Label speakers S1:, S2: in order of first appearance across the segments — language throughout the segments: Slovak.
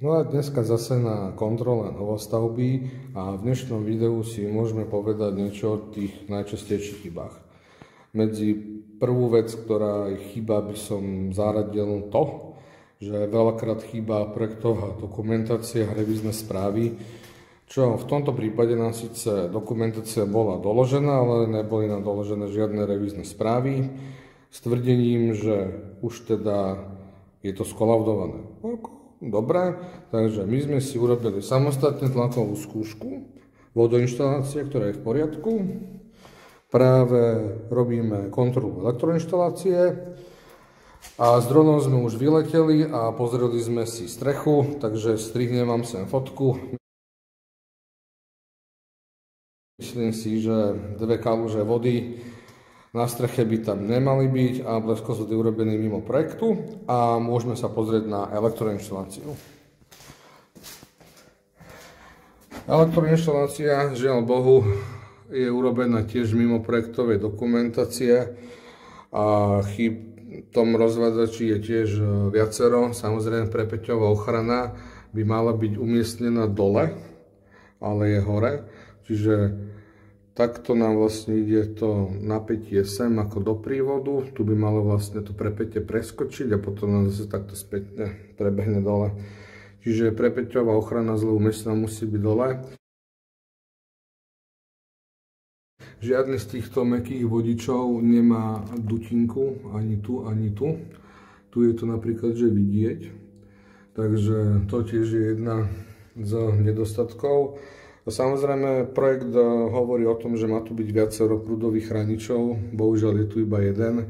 S1: No a dneska zase na kontrole novostavby a v dnešnom videu si môžeme povedať niečo o tých najčastejších chybách. Medzi prvú vec, ktorá je chyba, by som zaradil to, že veľakrát chýba projektová dokumentácia a revízne správy, čo v tomto prípade nám síce dokumentácia bola doložená, ale neboli nám doložené žiadne revízne správy s tvrdením, že už teda je to skolaudované. Dobre, takže my sme si urobili samostatne tlakovú skúšku vodoinštalácie, ktorá je v poriadku. Práve robíme kontrolu elektroinštalácie a s dronom sme už vyleteli a pozreli sme si strechu, takže strihnem vám sem fotku. Myslím si, že 2 kaluže vody na streche by tam nemali byť a bleskozvod je urobený mimo projektu a môžeme sa pozrieť na elektroinštaláciu. Elektroinštalácia, žiaľ Bohu, je urobená tiež mimo projektovej dokumentácie a chýb v tom rozvádzači je tiež viacero. Samozrejme prepäťová ochrana by mala byť umiestnená dole, ale je hore, čiže takto nám vlastne ide to napätie sem ako do prívodu. Tu by malo vlastne to prepätie preskočiť a potom nám zase takto spätne prebehne dole. Čiže prepäťová ochrana zle umiestnená musí byť dole. Žiadny z týchto mäkkých vodičov nemá dutinku ani tu, ani tu. Tu je to napríklad, že vidieť. Takže to tiež je jedna z nedostatkov. Samozrejme, projekt hovorí o tom, že má tu byť viacero prúdových chráničov, bohužiaľ je tu iba jeden.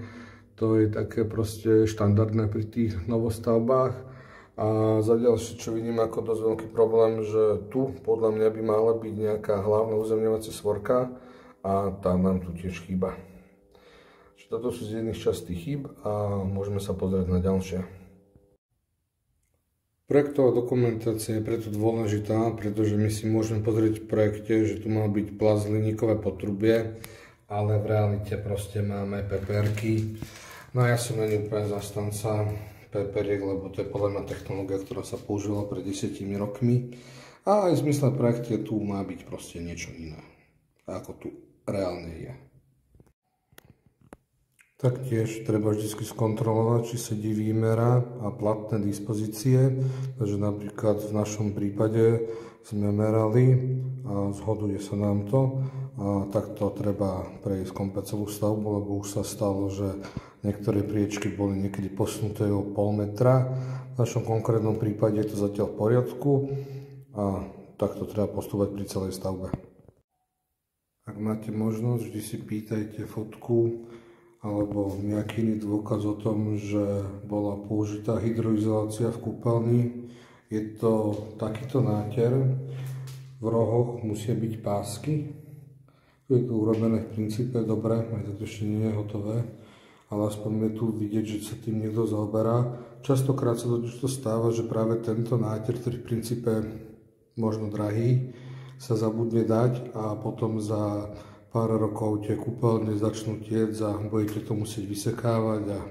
S1: To je také proste štandardné pri tých novostavbách. A za ďalšie, čo vidím ako dosť veľký problém, že tu podľa mňa by mala byť nejaká hlavná uzemňovacia svorka a tá nám tu tiež chýba. Čiže toto sú z jedných častých chýb a môžeme sa pozrieť na ďalšie. Projektová dokumentácia je preto dôležitá, pretože my si môžeme pozrieť v projekte, že tu má byť plast hliníkové potrubie, ale v realite proste máme peperky. No a ja som není úplne zastanca peperiek, lebo to je podľa mňa technológia, ktorá sa používala pred 10 rokmi. A aj v zmysle projekte tu má byť proste niečo iné, ako tu reálne je. Taktiež treba vždy skontrolovať, či sedí výmera a platné dispozície. Takže napríklad v našom prípade sme merali a zhoduje sa nám to. A takto treba prejsť komplet celú stavbu, lebo už sa stalo, že niektoré priečky boli niekedy posunuté o pol metra. V našom konkrétnom prípade je to zatiaľ v poriadku a takto treba postupovať pri celej stavbe. Ak máte možnosť, vždy si pýtajte fotku alebo nejaký iný dôkaz o tom, že bola použitá hydroizolácia v kúpeľni. Je to takýto náter, v rohoch musia byť pásky. Tu je to urobené v princípe dobre, aj to ešte nie je hotové, ale aspoň je tu vidieť, že sa tým niekto zaoberá. Častokrát sa to stáva, že práve tento náter, ktorý v princípe možno drahý, sa zabudne dať a potom za pár rokov tie kúpeľne začnú tiec a budete to musieť vysekávať a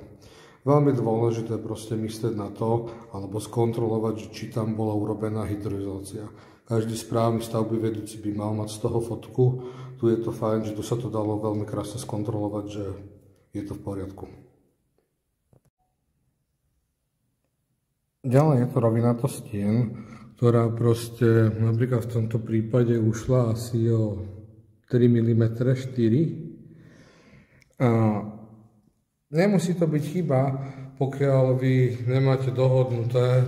S1: veľmi dôležité proste myslieť na to alebo skontrolovať, či tam bola urobená hydroizolácia. Každý správny stavby vedúci by mal mať z toho fotku. Tu je to fajn, že tu sa to dalo veľmi krásne skontrolovať, že je to v poriadku. Ďalej je to rovinatosť stien, ktorá proste napríklad v tomto prípade ušla asi o 3 mm 4 a nemusí to byť chyba, pokiaľ vy nemáte dohodnuté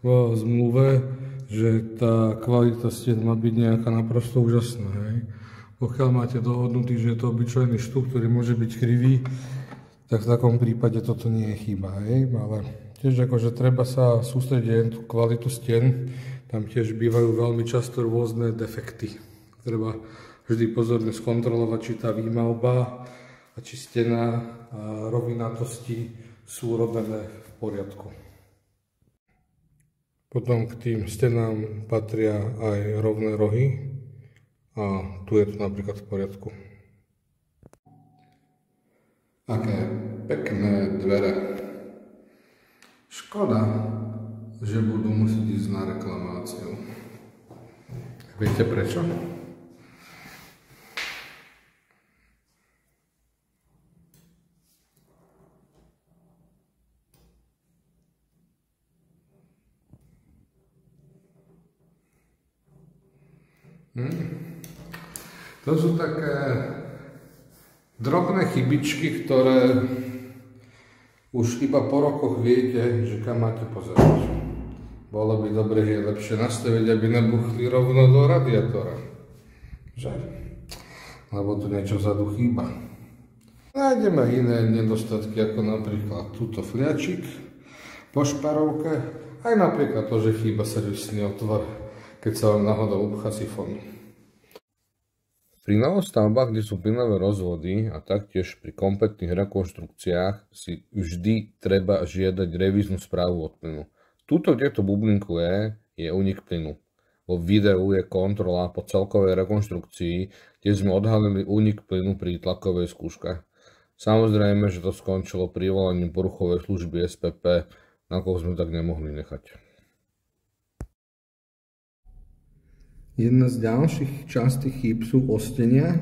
S1: v zmluve, že tá kvalita stien má byť nejaká naprosto úžasná. Hej. Pokiaľ máte dohodnutý, že je to obyčajný štúp, ktorý môže byť krivý, tak v takom prípade toto nie je chyba. Hej. Ale tiež akože treba sa sústrediť na tú kvalitu stien, tam tiež bývajú veľmi často rôzne defekty. Treba vždy pozorne skontrolovať, či tá výmalba a či stena a rovinatosti sú robené v poriadku. Potom k tým stenám patria aj rovné rohy a tu je to napríklad v poriadku. Aké pekné dvere. Škoda, že budú musieť ísť na reklamáciu. Viete prečo? To sú také drobné chybičky, ktoré už iba po rokoch viete, že kam máte pozerať. Bolo by dobre, že je lepšie nastaviť, aby nebuchli rovno do radiátora. Že? Lebo tu niečo vzadu chýba. Nájdeme iné nedostatky, ako napríklad túto fliačik po šparovke, aj napríklad to, že chýba servisný otvor, keď sa vám náhodou upchá sifón. Pri novostavbách, kde sú plynové rozvody a taktiež pri kompletných rekonštrukciách si vždy treba žiadať revíznu správu od plynu. Tuto, kde to bublinku je únik plynu. Vo videu je kontrola po celkovej rekonštrukcii, kde sme odhalili únik plynu pri tlakovej skúške. Samozrejme, že to skončilo privolaním poruchovej služby SPP, na koho sme tak nemohli nechať. Jedna z ďalších častých chýb sú ostenia,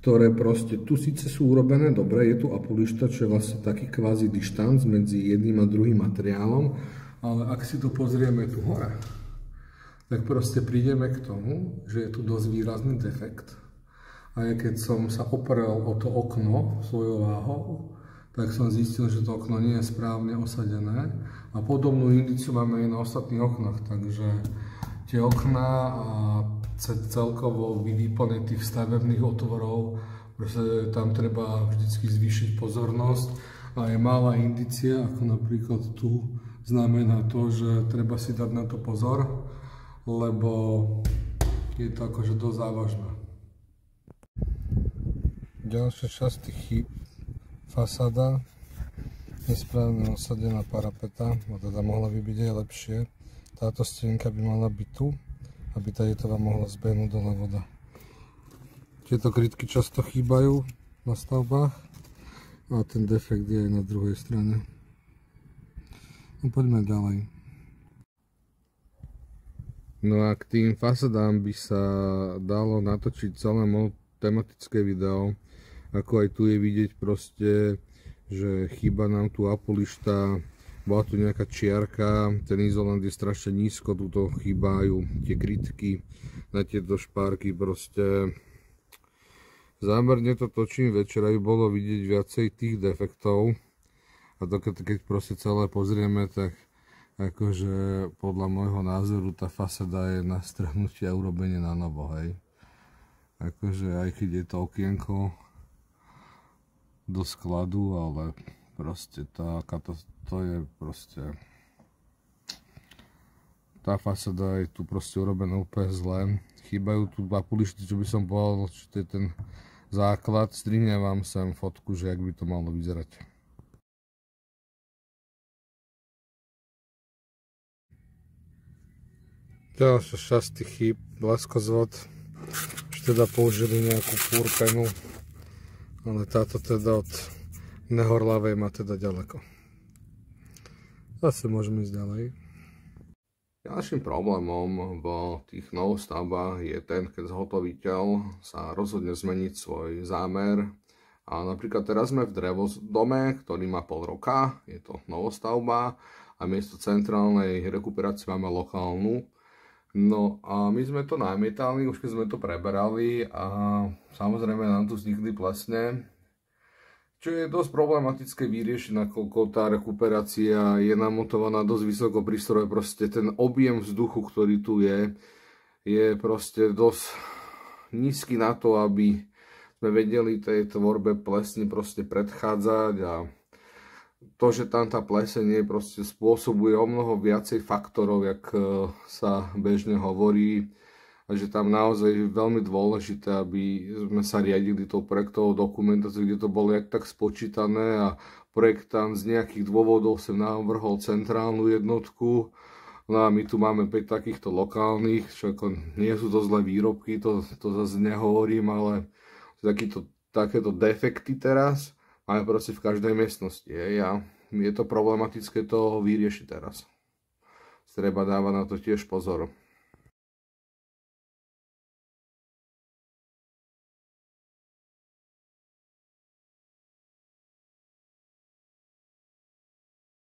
S1: ktoré proste tu síce sú urobené dobre, je tu apulišta, čo je vlastne taký kvázi dištanc medzi jedným a druhým materiálom, ale ak si to pozrieme tu hore, tak proste prídeme k tomu, že je tu dosť výrazný defekt. A keď som sa oprel o to okno svojou váhou, tak som zistil, že to okno nie je správne osadené a podobnú indiciu máme aj na ostatných oknách, takže tie okná a celkovo výplne tých stavebných otvorov, pretože tam treba vždycky zvýšiť pozornosť a je malá indícia, ako napríklad tu, znamená to, že treba si dať na to pozor, lebo je to akože dosť závažné. Ďalšia časť tých chýb, fasáda, nesprávne osadená parapeta, a teda mohla by byť aj lepšie. Táto stienka by mala byť tu, aby tady to vám mohla zbehnúť dole voda. Tieto krytky často chýbajú na stavbách a ten defekt je aj na druhej strane. No poďme ďalej. No a k tým fasadám by sa dalo natočiť celé tematické video, ako aj tu je vidieť proste, že chýba nám tu apulišta. Bola tu nejaká čiarka, ten izolant je strašne nízko, tuto chýbajú tie krytky na tieto špárky, proste zámerne to točím večer, aby bolo vidieť viacej tých defektov a to keď proste celé pozrieme, tak akože podľa môjho názoru tá fasada je na strhnutie a urobenie na novo, hej. Akože aj keď je to okienko do skladu, ale proste to je proste, tá fasada je tu proste urobená úplne zle. Chýbajú tu apulišty, čo by som povedal, že to je ten základ. Strihnem vám sem fotku, že jak by to malo vyzerať. Ďalšia časť tých chýb, leskozvod, že teda použili nejakú púrpenu, ale táto teda od Nehorlavej má teda ďaleko. Zase môžeme ísť ďalej. Ďalším problémom v tých novostavbách je ten, keď zhotoviteľ sa rozhodne zmeniť svoj zámer. A napríklad teraz sme v drevodome, ktorý má pol roka, je to novostavba a miesto centrálnej rekuperácie máme lokálnu. No a my sme to namietali, už keď sme to preberali a samozrejme nám tu vznikli plesne, čo je dosť problematické vyriešiť, nakoľko tá rekuperácia je namontovaná dosť vysoko pri stroje. Proste ten objem vzduchu, ktorý tu je proste dosť nízky na to, aby sme vedeli tej tvorbe plesne proste predchádzať a to, že tam tá pleseň proste spôsobuje o mnoho viacej faktorov, jak sa bežne hovorí. A že tam naozaj je veľmi dôležité, aby sme sa riadili tou projektovou dokumentáciou, kde to bolo jak tak spočítané a projektant z nejakých dôvodov sem navrhol centrálnu jednotku. No a my tu máme 5 takýchto lokálnych, čo ako nie sú to zlé výrobky, to zase nehovorím, ale takéto defekty teraz máme proste v každej miestnosti. A je to problematické to vyriešiť teraz. treba dávať na to tiež pozor.